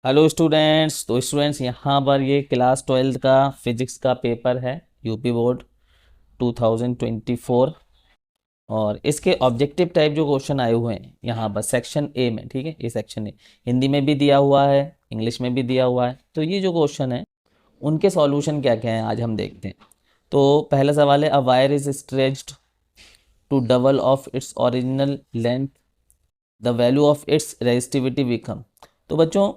Hello students. तो students यहाँ पर ये क्लास 12th का फिजिक्स का पेपर है, यूपी बोर्ड 2024। और इसके ऑब्जेक्टिव टाइप जो क्वेश्चन आए हुए हैं यहाँ पर सेक्शन ए में, ठीक है, ये सेक्शन ए हिंदी में भी दिया हुआ है, इंग्लिश में भी दिया हुआ है। तो ये जो क्वेश्चन है उनके सॉल्यूशन क्या क्या हैं आज हम देखते हैं। तो पहला सवाल है, a wire is stretched to double of its original length, the value of its resistivity become. तो बच्चों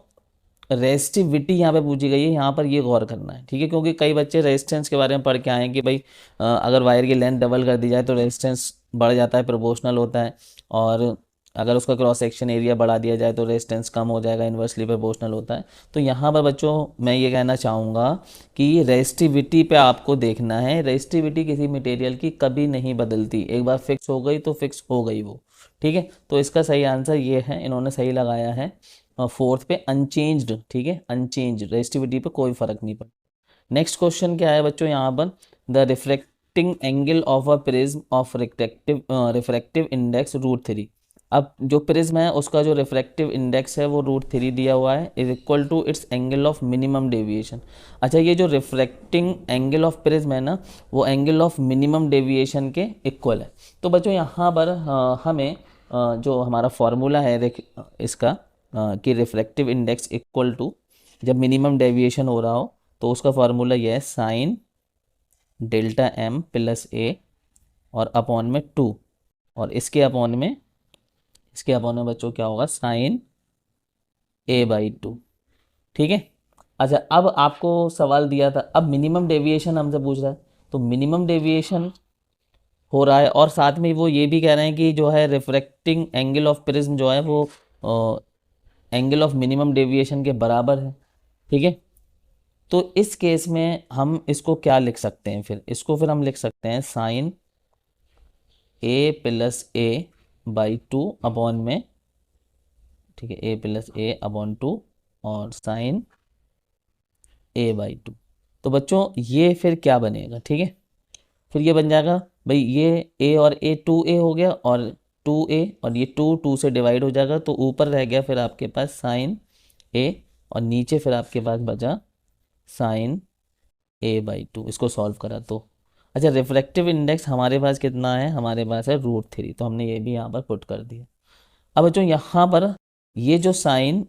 रेजिस्टिविटी यहाँ पे पूछी गई है, यहाँ पर ये गौर करना है, ठीक है, क्योंकि कई बच्चे रेजिस्टेंस के बारे में पढ़ के आए हैं कि भाई अगर वायर की लेंथ डबल कर दी जाए तो रेजिस्टेंस बढ़ जाता है, प्रोपोर्शनल होता है, और अगर उसका क्रॉस सेक्शन एरिया बढ़ा दिया जाए तो रेजिस्टेंस कम हो जाएगा, इन्वर्सली प्रोपोर्शनल होता है। तो यहाँ पर बच्चों मैं ये कहना चाहूँगा कि रेजिस्टिविटी पे आपको देखना है। रेजिस्टिविटी किसी मटेरियल की कभी नहीं बदलती, एक बार फिक्स हो गई तो फिक्स हो गई वो, ठीक है। तो इसका सही आंसर ये है, इन्होंने सही लगाया है फोर्थ पे, अनचेंज्ड, ठीक है, अनचेंज्ड, रेजिस्टिविटी पे कोई फर्क नहीं पड़ता। नेक्स्ट क्वेश्चन क्या है बच्चों यहाँ पर, the refracting angle of a prism of refractive index √3। अब जो प्रिज्म है उसका जो रिफ्रैक्टिव इंडेक्स है वो √3 दिया हुआ है, is equal to its angle of minimum deviation. अच्छा, ये जो रिफ्रैक्टिंग एंगल ऑफ प्रिज्म है ना, वो एंगल ऑफ मिनिमम डेविएशन के इक्वल है। तो बच्चों यहाँ पर हमें जो हमारा फॉर्मूला है इसका कि रिफ्रैक्टिव इंडेक्स इक्वल टू, जब मिनिमम डेविएशन हो रहा हो तो उसका फॉर्मूला यह है साइन डेल्टा एम प्लस ए और अपॉन में 2, और इसके अपॉन में बच्चों क्या होगा, साइन a/2, ठीक है। अच्छा, अब आपको सवाल दिया था, अब मिनिमम डेविएशन हमसे पूछ रहा है, तो मिनिमम डेविएशन हो रहा है और साथ में वो ये भी कह रहे हैं कि जो है रिफ्रैक्टिंग एंगल ऑफ प्रिज्म जो है वो एंगल ऑफ मिनिमम डेविएशन के बराबर है, ठीक है। तो इस केस में हम इसको क्या लिख सकते हैं, फिर हम लिख सकते हैं साइन a+a/2 अपॉन में, ठीक है, a+a/2 और साइन a/2। तो बच्चों ये फिर क्या बनेगा, ठीक है, फिर ये बन जाएगा भाई, ये a और a 2a हो गया, और 2a और ये 2 से डिवाइड हो जाएगा, तो ऊपर रह गया फिर आपके पास साइन a, और नीचे फिर आपके पास बचा साइन a/2। इसको सॉल्व करा तो अच्छा, रिफ्रैक्टिव इंडेक्स हमारे पास कितना है, हमारे पास है √3, तो हमने ये भी यहाँ पर पुट कर दिया। अब बच्चों यहाँ पर ये जो साइन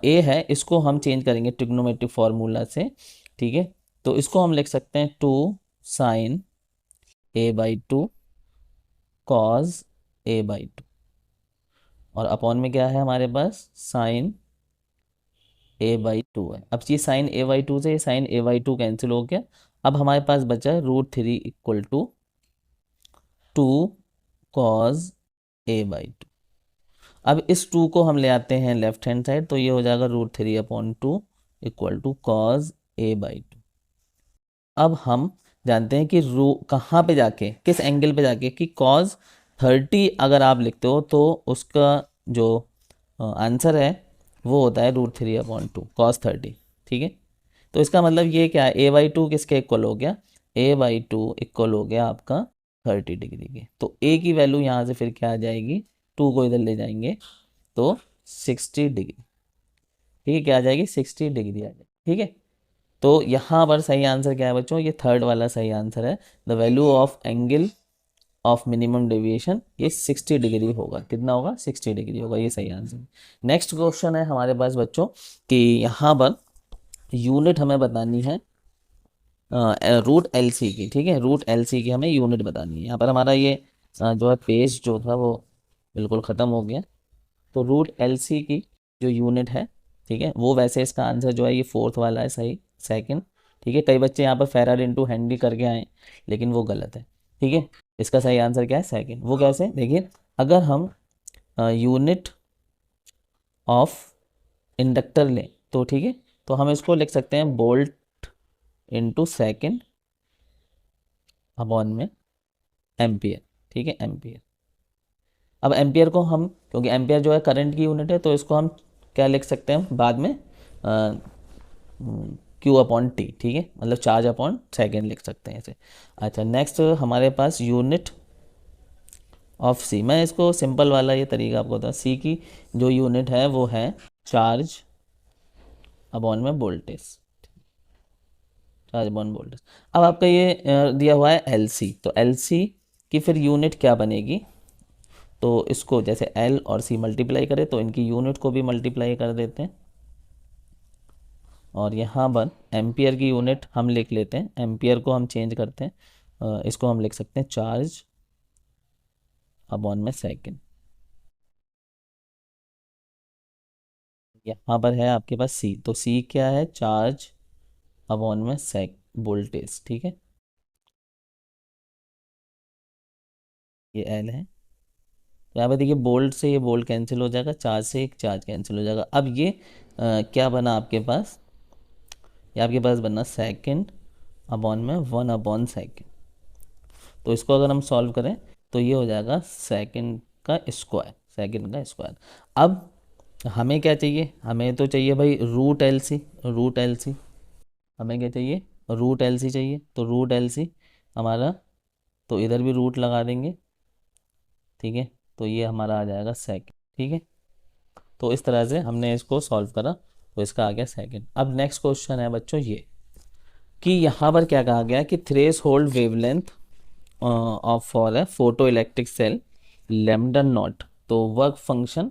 ए है इसको हम चेंज करेंगे ट्रिग्नोमेट्रिक फार्मूला से, ठीक है। तो इसको हम लिख सकते हैं 2 साइन a/2 कॉज a/2, और अपॉन में क्या है हमारे पास, साइन a/2 है। अब ये साइन a/2 से साइन a/2 कैंसिल हो गया, अब हमारे पास बचा है √3 इक्वल टू 2 कॉज a/2। अब इस 2 को हम ले आते हैं लेफ्ट हैंड साइड, तो ये हो जाएगा √3/2 इक्वल टू कॉज a/2। अब हम जानते हैं कि रू कहाँ पे जाके, किस एंगल पे जाके, कि कॉज 30 अगर आप लिखते हो तो उसका जो आंसर है वो होता है √3/2 कॉस 30, ठीक है। तो इसका मतलब ये क्या है, a/2 किसके इक्वल हो गया, a/2 इक्वल हो गया आपका 30 डिग्री के। तो a की वैल्यू यहाँ से फिर क्या आ जाएगी, 2 को इधर ले जाएंगे तो 60 डिग्री, ठीक है, क्या आ जाएगी, 60 डिग्री आ जाएगी, ठीक है। तो यहाँ पर सही आंसर क्या है बच्चों, ये थर्ड वाला सही आंसर है, the value of angle of minimum deviation ये 60 डिग्री होगा, कितना होगा, 60 डिग्री होगा, ये सही आंसर। नेक्स्ट क्वेश्चन है हमारे पास बच्चों कि यहाँ पर यूनिट हमें बतानी है √LC की, ठीक है, √LC की हमें यूनिट बतानी है। यहाँ पर हमारा ये जो है पेज जो था वो बिल्कुल ख़त्म हो गया। तो √LC की जो यूनिट है, ठीक है, वो वैसे इसका आंसर जो है ये फोर्थ वाला है सही, सेकंड, ठीक है। कई बच्चे यहाँ पर फेराड इंटू हेनरी करके आए, लेकिन वो गलत है, ठीक है। इसका सही आंसर क्या है, सेकंड। वो कैसे, देखिए, अगर हम यूनिट ऑफ इंडक्टर लें तो, ठीक है, तो हम इसको लिख सकते हैं वोल्ट इंटू सेकेंड अपॉन में एम्पियर, ठीक है, एम्पियर। अब एम्पियर को हम, क्योंकि एम्पियर जो है करंट की यूनिट है, तो इसको हम क्या लिख सकते हैं बाद में, Q/T, ठीक है, मतलब चार्ज अपॉन सेकेंड लिख सकते हैं इसे। अच्छा, नेक्स्ट हमारे पास यूनिट ऑफ C, मैं इसको सिंपल वाला ये तरीका आपको बताऊँ, C की जो यूनिट है वो है चार्ज अपॉन में वोल्टेज, चार्ज अपॉन वोल्टेज। अब आपका ये दिया हुआ है एलसी, तो एलसी की फिर यूनिट क्या बनेगी, तो इसको जैसे एल और सी मल्टीप्लाई करें तो इनकी यूनिट को भी मल्टीप्लाई कर देते हैं, और यहाँ पर एम्पियर की यूनिट हम लिख लेते हैं, एम्पियर को हम चेंज करते हैं, इसको हम लिख सकते हैं चार्ज अपॉन में सेकेंड। यहाँ पर है आपके पास सी, तो सी क्या है, चार्ज अपॉन में सेक वोल्टेज, ठीक है, ये एल है। तो यहाँ पे देखिए बोल्ट से ये बोल्ट कैंसिल हो जाएगा, चार्ज से एक चार्ज कैंसिल हो जाएगा। अब ये क्या बना आपके पास, ये आपके पास बना सेकंड अपॉन में 1/2। तो इसको अगर हम सॉल्व करें तो ये हो जाएगा सेकंड का स्क्वायर, सेकंड का स्क्वायर। अब हमें क्या चाहिए, हमें तो चाहिए भाई root L C, root L C, हमें क्या चाहिए, रूट एल सी चाहिए। तो रूट एल सी हमारा, तो इधर भी रूट लगा देंगे, ठीक है, तो ये हमारा आ जाएगा सेकंड, ठीक है। तो इस तरह से हमने इसको सॉल्व करा, तो इसका आ गया सेकंड। अब नेक्स्ट क्वेश्चन है बच्चों ये, कि यहाँ पर क्या कहा गया कि threshold wavelength of for a photo electric cell lambda naught, तो वर्क फंक्शन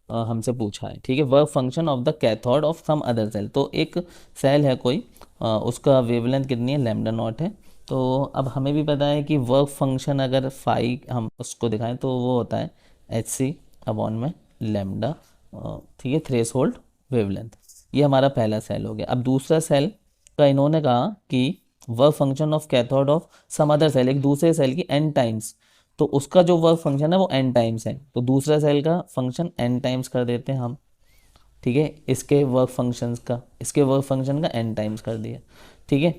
हमसे पूछा है, ठीक है, work function of the cathode of some other cell. तो एक सेल है कोई, उसका वेवलेंथ कितनी है, लैम्डा नॉट है। तो अब हमें भी पता है कि वर्क फंक्शन अगर फाई हम उसको दिखाएं तो वो होता है एच सी अपॉन में लैम्डा, ठीक है, थ्रेश होल्ड वेवलेंथ। ये हमारा पहला सेल हो गया। अब दूसरा सेल का इन्होंने कहा कि work function of cathode of some other cell, एक दूसरे सेल की एन टाइम्स, तो उसका जो वर्क फंक्शन है वो एन टाइम्स है, तो दूसरा सेल का फंक्शन एन टाइम्स कर देते हैं हम, ठीक है, इसके वर्क फंक्शंस का, इसके वर्क फंक्शन का एन टाइम्स कर दिया, ठीक है।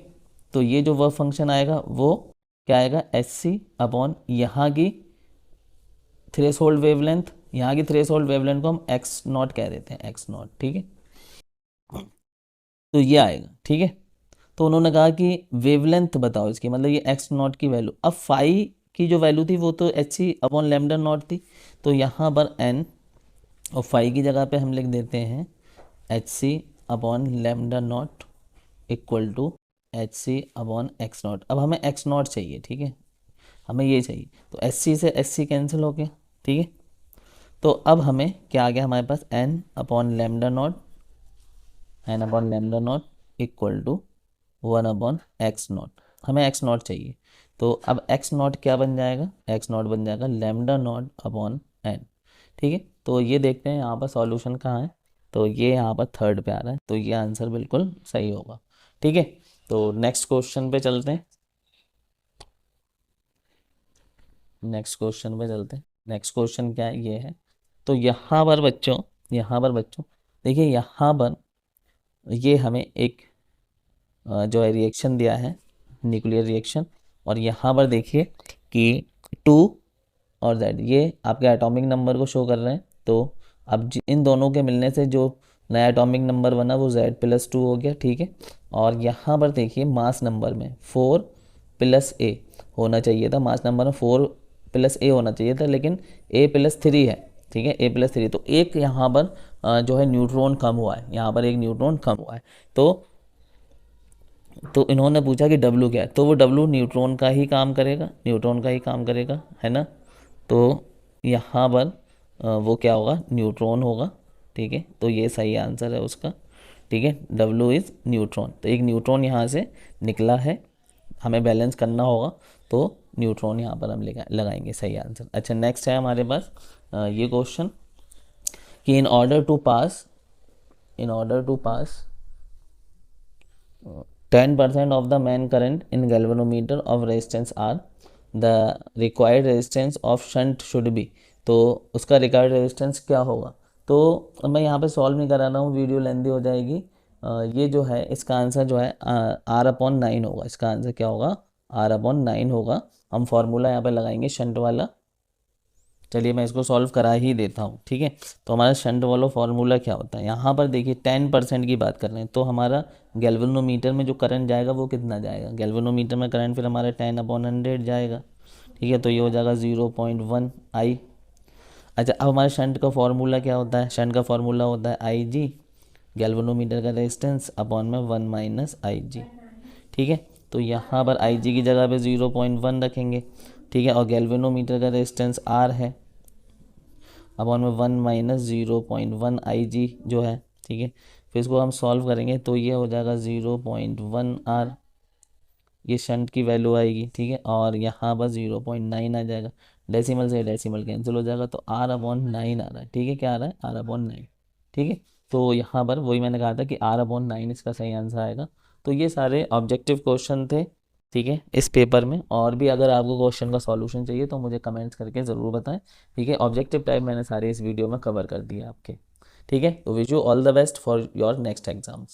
तो ये जो वर्क फंक्शन आएगा वो क्या आएगा, एच सी अपॉन यहाँ की थ्रेश होल्ड वेवलेंथ, यहाँ की थ्रेश होल्ड वेवलेंथ को हम एक्स नॉट कह देते हैं, एक्स नॉट, ठीक है, तो ये आएगा, ठीक है। तो उन्होंने कहा कि वेवलेंथ बताओ इसकी, मतलब ये एक्स नॉट की वैल्यू। अब फाई की जो वैल्यू थी वो तो h c upon lambda naught थी, तो यहाँ पर एन और फाई की जगह पे हम लिख देते हैं h c upon lambda not equal to h c upon x naught. अब हमें एक्स नॉट चाहिए, ठीक है, हमें ये चाहिए, तो एच सी से एच सी कैंसिल हो गया, ठीक है। तो अब हमें क्या आ गया हमारे पास, n upon lambda not, n upon lambda not equal to 1/x0। हमें एक्स नॉट चाहिए, तो अब एक्स नॉट क्या बन जाएगा, एक्स नॉट बन जाएगा लैम्डा नॉट अपॉन एन, ठीक है। तो ये देखते हैं यहाँ पर सॉल्यूशन कहाँ है, तो ये यहाँ पर थर्ड पे आ रहा है, तो ये आंसर बिल्कुल सही होगा, ठीक है। तो नेक्स्ट क्वेश्चन पे चलते हैं, नेक्स्ट क्वेश्चन पे चलते हैं। नेक्स्ट क्वेश्चन क्या है, ये है। तो यहाँ पर बच्चों, यहाँ पर बच्चों देखिए, यहाँ पर ये हमें एक जो है रिएक्शन दिया है, न्यूक्लियर रिएक्शन, और यहाँ पर देखिए कि 2 और Z ये आपके एटॉमिक नंबर को शो कर रहे हैं। तो अब इन दोनों के मिलने से जो नया एटॉमिक नंबर बना वो Z+2 हो गया, ठीक है। और यहाँ पर देखिए मास नंबर में 4+A होना चाहिए था, मास नंबर में 4+A होना चाहिए था, लेकिन A+3 है, ठीक है, A+3। तो एक यहाँ पर जो है न्यूट्रॉन कम हुआ है, यहाँ पर एक न्यूट्रॉन कम हुआ है। तो इन्होंने पूछा कि W क्या है, तो वो W न्यूट्रॉन का ही काम करेगा, न्यूट्रॉन का ही काम करेगा, है ना। तो यहाँ पर वो क्या होगा, न्यूट्रॉन होगा, ठीक है। तो ये सही आंसर है उसका, ठीक है, W इज़ न्यूट्रॉन। तो एक न्यूट्रॉन यहाँ से निकला है, हमें बैलेंस करना होगा, तो न्यूट्रॉन यहाँ पर हम लगाएंगे, सही आंसर। अच्छा, नेक्स्ट है हमारे पास ये क्वेश्चन कि in order to pass 10% of the main current in galvanometer of resistance R, the required resistance of shunt should be, तो उसका रिक्वायर्ड रेजिस्टेंस क्या होगा। तो मैं यहाँ पे सॉल्व नहीं करा रहा हूँ, वीडियो लेंदी हो जाएगी। ये जो है इसका आंसर जो है R/9 होगा, इसका आंसर क्या होगा, R/9 होगा। हम फॉर्मूला यहाँ पे लगाएंगे शंट वाला, चलिए मैं इसको सॉल्व करा ही देता हूँ, ठीक है। तो हमारा शंट वाला फार्मूला क्या होता है, यहाँ पर देखिए 10% की बात कर रहे हैं, तो हमारा गैल्वेनोमीटर में जो करंट जाएगा वो कितना जाएगा, गैल्वेनोमीटर में करंट फिर हमारा 10/100 जाएगा, ठीक है। तो ये हो जाएगा 0.1 I। अच्छा, अब हमारे शंट का फार्मूला क्या होता है, शंट का फार्मूला होता है IG गैल्वेनोमीटर का रेजिस्टेंस अपॉन में 1 माइनस आई जी, ठीक है। तो यहाँ पर आई जी की जगह पे 0.1 रखेंगे, ठीक है, और गैल्वेनोमीटर का रेजिस्टेंस आर है अपॉन में 1 माइनस 0.1 आई जी जो है, ठीक है। फिर इसको हम सॉल्व करेंगे तो ये हो जाएगा 0.1 आर, ये शंट की वैल्यू आएगी, ठीक है, और यहाँ पर 0.9 आ जाएगा, डेसिमल से डेसिमल कैंसिल हो जाएगा, तो आर अपॉन 9 आ रहा है, ठीक है, क्या आ रहा है, आर अपॉन 9, ठीक है। तो यहाँ पर वही मैंने कहा था कि आर अपॉन 9 इसका सही आंसर आएगा। तो ये सारे ऑब्जेक्टिव क्वेश्चन थे, ठीक है, इस पेपर में। और भी अगर आपको क्वेश्चन का सॉल्यूशन चाहिए तो मुझे कमेंट्स करके ज़रूर बताएं, ठीक है। ऑब्जेक्टिव टाइप मैंने सारे इस वीडियो में कवर कर दिया आपके, ठीक है। तो wish you all the best for your next exams.